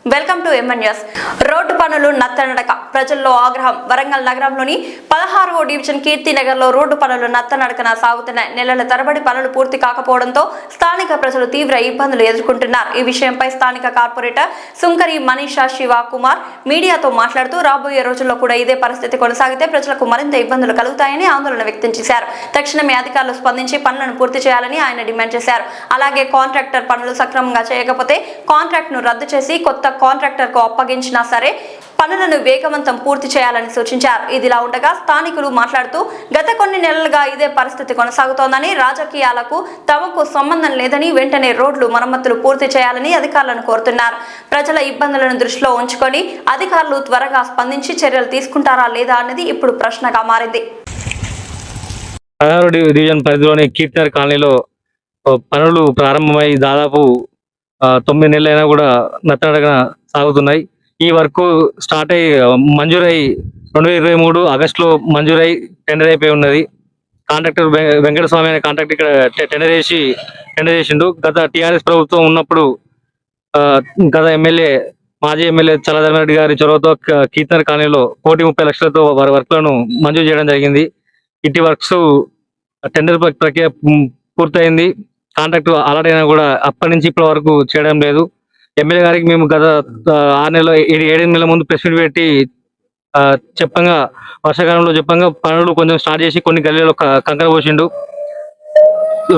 Welcome to MN news. Road పనులు నత్తనడక, ప్రజల్లో ఆగ్రహం. వరంగల్ నగరంలోని 16వ డివిజన్ కీర్తినగర్లో రోడ్డు పనులు నత్తనడకన సాగుతున్నాయి. నెలల తరబడి పనులు పూర్తి కాకపోవడంతో స్థానిక ప్రజలు తీవ్ర ఇబ్బందులు ఎదుర్కొంటున్నారు. ఈ విషయంపై స్థానిక కార్పొరేటర్ సుంకరి మనీషా శివకుమార్ మీడియాతో మాట్లాడుతూ, రాబోయే రోజుల్లో కూడా ఇదే పరిస్థితి కొనసాగితే ప్రజలకు మరింత ఇబ్బందులు కలుగుతాయని ఆందోళన వ్యక్తం చేశారు. తక్షణమే అధికారులు స్పందించి పనులను పూర్తి చేయాలని ఆయన డిమాండ్ చేశారు. అలాగే కాంట్రాక్టర్ పనులు సక్రమంగా చేయకపోతే కాంట్రాక్ట్ ను రద్దు చేసి కొత్త కాంట్రాక్టర్ కు అప్పగించినా సరే పనులను వేగవంతం పూర్తి చేయాలని సూచించారు. ఇదిలా ఉండగా స్థానికులు మాట్లాడుతూ, గత కొన్ని నెలలుగా ఇదే పరిస్థితి కొనసాగుతోందని, రాజకీయాలకు తమకు సంబంధం లేదని, వెంటనే రోడ్లు మరమ్మతులు పూర్తి చేయాలని అధికారులను కోరుతున్నారు. ప్రజల ఇబ్బందులను దృష్టిలో ఉంచుకొని అధికారులు త్వరగా స్పందించి చర్యలు తీసుకుంటారా లేదా అనేది ఇప్పుడు ప్రశ్నగా మారింది. 16వ డివిజన్ పరిధిలోని కీర్తినగర్ కాలనీలో పనులు ప్రారంభమై దాదాపు 9 నెలలైనా కూడా నత్తనడకన సాగుతున్నాయి. ఈ వర్క్ స్టార్ట్ అయ్యి మంజూరై 2023 ఆగస్టులో మంజూరై టెండర్ అయిపోయి ఉన్నది. కాంట్రాక్టర్ వెంకటస్వామి అనే కాంట్రాక్టర్ ఇక్కడ టెండర్ చేసిండు. గత టీఆర్ఎస్ ప్రభుత్వం ఉన్నప్పుడు గత మాజీ ఎమ్మెల్యే చల్లధర్మారెడ్డి గారి చొరవతో కీర్తినగర్ కాలనీలో 1,30,00,000లతో వారి వర్క్లను మంజూరు చేయడం జరిగింది. ఇట్టి వర్క్స్ టెండర్ ప్రక్రియ పూర్తయింది. కాంట్రాక్ట్ అలాట్ అయినా కూడా అప్పటి నుంచి ఇప్పటి వరకు చేయడం లేదు. ఎమ్మెల్యే గారికి మేము గత 7 నెలల ముందు ప్రెస్ మీట్ పెట్టి చెప్పంగా, వర్షాకాలంలో చెప్పంగా పనులు కొంచెం స్టార్ట్ చేసి కొన్ని గల్లీలో కంకర పోసిండు.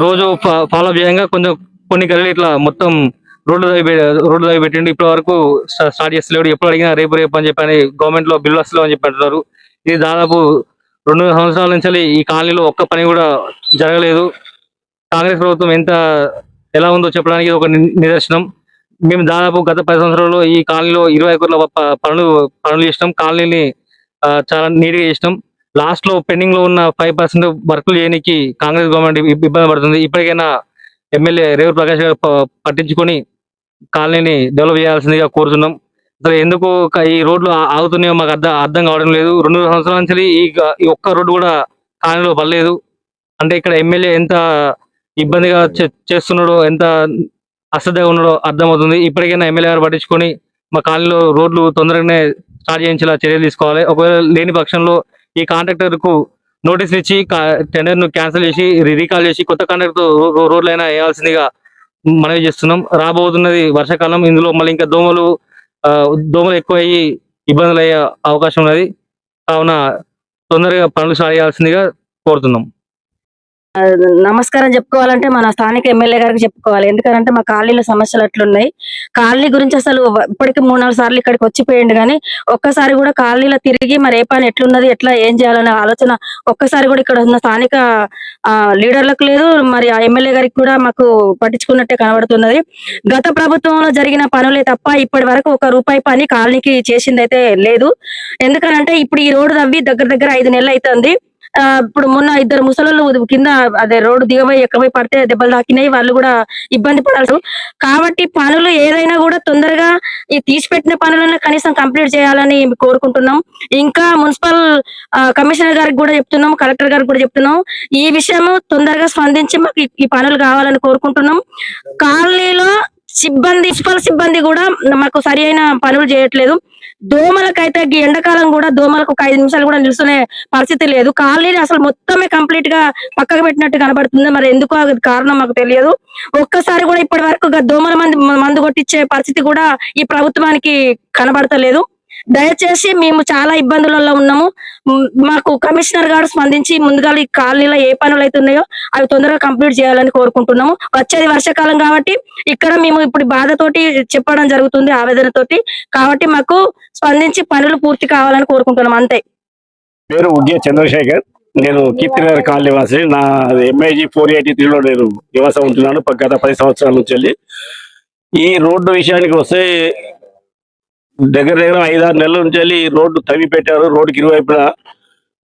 రోజు ఫాలో అప్ చేయంగా కొన్ని గల్లీలు ఇట్లా మొత్తం రోడ్లు దవి పెట్టిండు. ఇప్పటి వరకు స్టార్ట్ చేస్తలేడు. ఎప్పుడు అడిగినా రేపు అని చెప్పని గవర్నమెంట్ లో బిల్లు వస్తలేవు అని చెప్పి అంటున్నారు. ఇది దాదాపు 2 సంవత్సరాల నుంచి ఈ కాలనీలో ఒక్క పని కూడా జరగలేదు. కాంగ్రెస్ ప్రభుత్వం ఎలా ఉందో చెప్పడానికి ఒక నిదర్శనం. మేము దాదాపు గత 10 సంవత్సరాల్లో ఈ కాలనీలో 20 కోట్ల పనులు చేసినాం. కాలనీని చాలా నీట్ గా చేసినాం. లాస్ట్ లో పెండింగ్ లో ఉన్న 5% వర్కులు చేయడానికి కాంగ్రెస్ గవర్నమెంట్ ఇబ్బంది పడుతుంది. ఇప్పటికైనా ఎమ్మెల్యే రేవూరు ప్రకాష్ గారు పట్టించుకొని కాలనీని డెవలప్ చేయాల్సిందిగా కోరుతున్నాం. అసలు ఎందుకు ఈ రోడ్లు ఆగుతున్నాయో మాకు అర్థం కావడం లేదు. 2 సంవత్సరాల నుంచి ఈ ఒక్క రోడ్డు కూడా కాలనీలో పడలేదు. అంటే ఇక్కడ ఎమ్మెల్యే ఎంత ఇబ్బందిగా చేస్తున్నాడో, ఎంత అశ్రద్ధగా ఉన్నాడో అర్థమవుతుంది. ఇప్పటికైనా ఎమ్మెల్యే గారు పట్టించుకొని మా కాలనీలో రోడ్లు తొందరగానే స్టార్ట్ చేయించేలా చర్యలు తీసుకోవాలి. ఒకవేళ లేని పక్షంలో ఈ కాంట్రాక్టర్ కు నోటీసులు ఇచ్చి టెండర్ ను క్యాన్సిల్ చేసి రీకాల్ చేసి కొత్త కాంట్రాక్టర్ రోడ్లు అయినా వేయాల్సిందిగా మనవి చేస్తున్నాం. రాబోతున్నది వర్షాకాలం. ఇందులో మళ్ళీ ఇంకా దోమలు ఎక్కువ అయ్యి ఇబ్బందులు అయ్యే అవకాశం ఉన్నది. కావున తొందరగా పనులు స్టార్ట్ చేయాల్సిందిగా కోరుతున్నాం. నమస్కారం చెప్పుకోవాలంటే మన స్థానిక ఎమ్మెల్యే గారికి చెప్పుకోవాలి. ఎందుకంటే మా కాలనీలో సమస్యలు అట్లున్నాయి. కాలనీ గురించి అసలు ఇప్పటికి 3-4 సార్లు ఇక్కడికి వచ్చిపోయింది, కానీ ఒక్కసారి కూడా కాలనీలో తిరిగి మరి ఏ పని ఎట్లున్నది, ఎట్లా ఏం చేయాలనే ఆలోచన ఒక్కసారి కూడా ఇక్కడ ఉన్న స్థానిక లీడర్లకు లేదు. మరి ఆ ఎమ్మెల్యే గారికి కూడా మాకు పట్టించుకున్నట్టే కనబడుతున్నది. గత ప్రభుత్వంలో జరిగిన పనులే తప్ప ఇప్పటి వరకు ₹1 పని కాలనీకి చేసిందైతే లేదు. ఎందుకనంటే ఇప్పుడు ఈ రోడ్డు తవ్వి దగ్గర 5 నెలలు అవుతుంది. ఇప్పుడు మొన్న 2 ముసలోళ్ళు కింద అదే రోడ్డు దిగబోయి ఎక్కబోయి పడితే దెబ్బలు తాకినాయి. వాళ్ళు కూడా ఇబ్బంది పడాల్సి. కాబట్టి పనులు ఏదైనా కూడా తొందరగా ఈ తీసిపెట్టిన పనులను కనీసం కంప్లీట్ చేయాలని కోరుకుంటున్నాం. ఇంకా మున్సిపల్ కమిషనర్ గారికి కూడా చెప్తున్నాం, కలెక్టర్ గారికి కూడా చెప్తున్నాం. ఈ విషయం తొందరగా స్పందించి మాకు ఈ పనులు కావాలని కోరుకుంటున్నాం. కాలనీలో మున్సిపల్ సిబ్బంది కూడా మాకు సరి అయిన పనులు చేయట్లేదు. దోమలకైతే ఎండాకాలం కూడా దోమలకు ఒక 5 నిమిషాలు కూడా నిల్చునే పరిస్థితి లేదు. కాలనీ అసలు మొత్తమే కంప్లీట్ గా పక్కకు పెట్టినట్టు కనబడుతుంది. మరి ఎందుకో కారణం మాకు తెలియదు. ఒక్కసారి కూడా ఇప్పటి వరకు దోమల మందు కొట్టించే పరిస్థితి కూడా ఈ ప్రభుత్వానికి కనబడతలేదు. దయచేసి మేము చాలా ఇబ్బందులలో ఉన్నాము. మాకు కమిషనర్ గారు స్పందించి ముందుగా ఈ కాలనీలో ఏ పనులు అవుతున్నాయో అవి తొందరగా కంప్లీట్ చేయాలని కోరుకుంటున్నాము. వచ్చేది వర్షాకాలం కాబట్టి ఇక్కడ మేము ఇప్పుడు బాధతోటి చెప్పడం జరుగుతుంది, ఆవేదనతోటి. కాబట్టి మాకు స్పందించి పనులు పూర్తి కావాలని కోరుకుంటున్నాం. అంతే. పేరు ఉగ్గే చంద్రశేఖర్. నేను కీర్తినగర్ కాలనీ వాసి. నా MIG 483లో నేను నివాసం ఉంటున్నాను గత 10 సంవత్సరాల నుంచి. ఈ రోడ్డు విషయానికి వస్తే దగ్గర 5-6 నెలల నుంచి రోడ్డు తవ్వి పెట్టారు. రోడ్డుకి ఇరువైపులా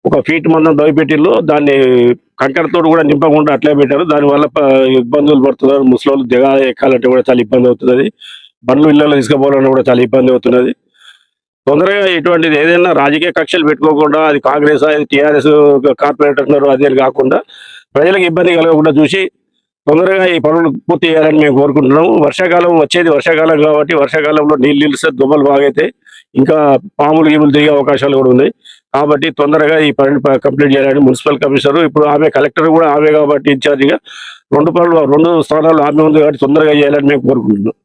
1 ఫీట్ మందం తవ్వి పెట్టిళ్ళు. దాన్ని కంకరతో కూడా నింపకుండా అట్లే పెట్టారు. దానివల్ల ఇబ్బందులు పడుతున్నారు. ముసలోళ్ళు ఎక్కాలంటే కూడా చాలా ఇబ్బంది అవుతున్నది. బండ్లు ఇళ్లలో తీసుకుపోవాలన్నా కూడా చాలా ఇబ్బంది అవుతున్నది. తొందరగా ఇటువంటిది ఏదైనా రాజకీయ కక్షలు పెట్టుకోకుండా, అది కాంగ్రెస్, అది TRS కార్పొరేటర్ అదే కాకుండా ప్రజలకు ఇబ్బంది కలగకుండా చూసి తొందరగా ఈ పనులు పూర్తి చేయాలని మేము కోరుకుంటున్నాము. వర్షాకాలం వచ్చేది వర్షాకాలం కాబట్టి వర్షాకాలంలో నీళ్ళు నిలిస్తే దుమ్మలు బాగైతాయి, ఇంకా పాములు గీములు తిరిగే అవకాశాలు కూడా ఉన్నాయి. కాబట్టి తొందరగా ఈ పనులు కంప్లీట్ చేయాలని మున్సిపల్ కమిషనర్, ఇప్పుడు ఆమె కలెక్టర్ కూడా ఆమె కాబట్టి ఇన్ఛార్జిగా రెండు స్థానాలు ఆమె ఉంది కాబట్టి తొందరగా చేయాలని మేము కోరుకుంటున్నాం.